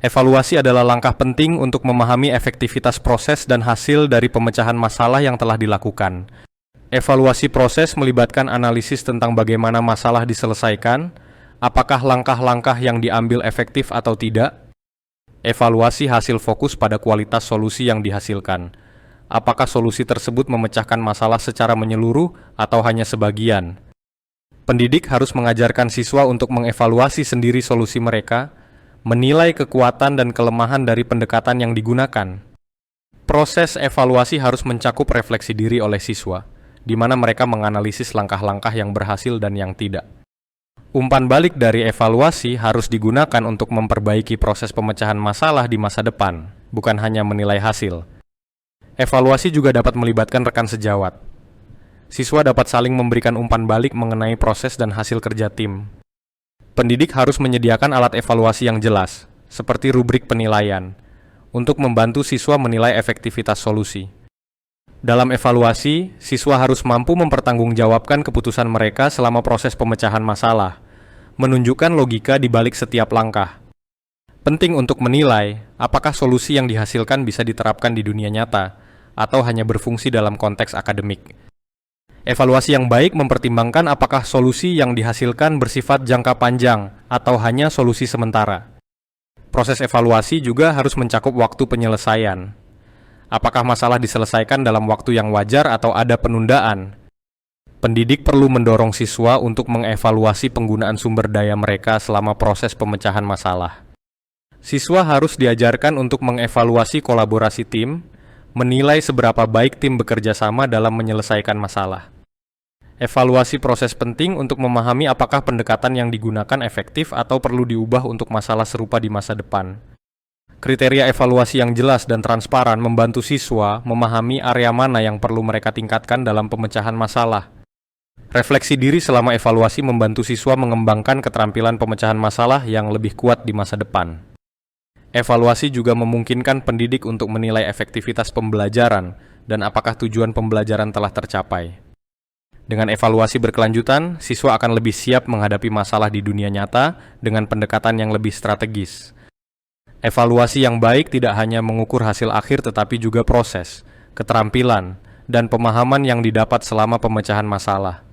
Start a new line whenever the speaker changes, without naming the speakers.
Evaluasi adalah langkah penting untuk memahami efektivitas proses dan hasil dari pemecahan masalah yang telah dilakukan. Evaluasi proses melibatkan analisis tentang bagaimana masalah diselesaikan, apakah langkah-langkah yang diambil efektif atau tidak. Evaluasi hasil fokus pada kualitas solusi yang dihasilkan. Apakah solusi tersebut memecahkan masalah secara menyeluruh atau hanya sebagian? Pendidik harus mengajarkan siswa untuk mengevaluasi sendiri solusi mereka, menilai kekuatan dan kelemahan dari pendekatan yang digunakan. Proses evaluasi harus mencakup refleksi diri oleh siswa, di mana mereka menganalisis langkah-langkah yang berhasil dan yang tidak. Umpan balik dari evaluasi harus digunakan untuk memperbaiki proses pemecahan masalah di masa depan, bukan hanya menilai hasil. Evaluasi juga dapat melibatkan rekan sejawat. Siswa dapat saling memberikan umpan balik mengenai proses dan hasil kerja tim. Pendidik harus menyediakan alat evaluasi yang jelas, seperti rubrik penilaian, untuk membantu siswa menilai efektivitas solusi. Dalam evaluasi, siswa harus mampu mempertanggungjawabkan keputusan mereka selama proses pemecahan masalah, menunjukkan logika di balik setiap langkah. Penting untuk menilai apakah solusi yang dihasilkan bisa diterapkan di dunia nyata, atau hanya berfungsi dalam konteks akademik. Evaluasi yang baik mempertimbangkan apakah solusi yang dihasilkan bersifat jangka panjang atau hanya solusi sementara. Proses evaluasi juga harus mencakup waktu penyelesaian. Apakah masalah diselesaikan dalam waktu yang wajar atau ada penundaan? Pendidik perlu mendorong siswa untuk mengevaluasi penggunaan sumber daya mereka selama proses pemecahan masalah. Siswa harus diajarkan untuk mengevaluasi kolaborasi tim, menilai seberapa baik tim bekerja sama dalam menyelesaikan masalah. Evaluasi proses penting untuk memahami apakah pendekatan yang digunakan efektif atau perlu diubah untuk masalah serupa di masa depan. Kriteria evaluasi yang jelas dan transparan membantu siswa memahami area mana yang perlu mereka tingkatkan dalam pemecahan masalah. Refleksi diri selama evaluasi membantu siswa mengembangkan keterampilan pemecahan masalah yang lebih kuat di masa depan. Evaluasi juga memungkinkan pendidik untuk menilai efektivitas pembelajaran dan apakah tujuan pembelajaran telah tercapai. Dengan evaluasi berkelanjutan, siswa akan lebih siap menghadapi masalah di dunia nyata dengan pendekatan yang lebih strategis. Evaluasi yang baik tidak hanya mengukur hasil akhir tetapi juga proses, keterampilan, dan pemahaman yang didapat selama pemecahan masalah.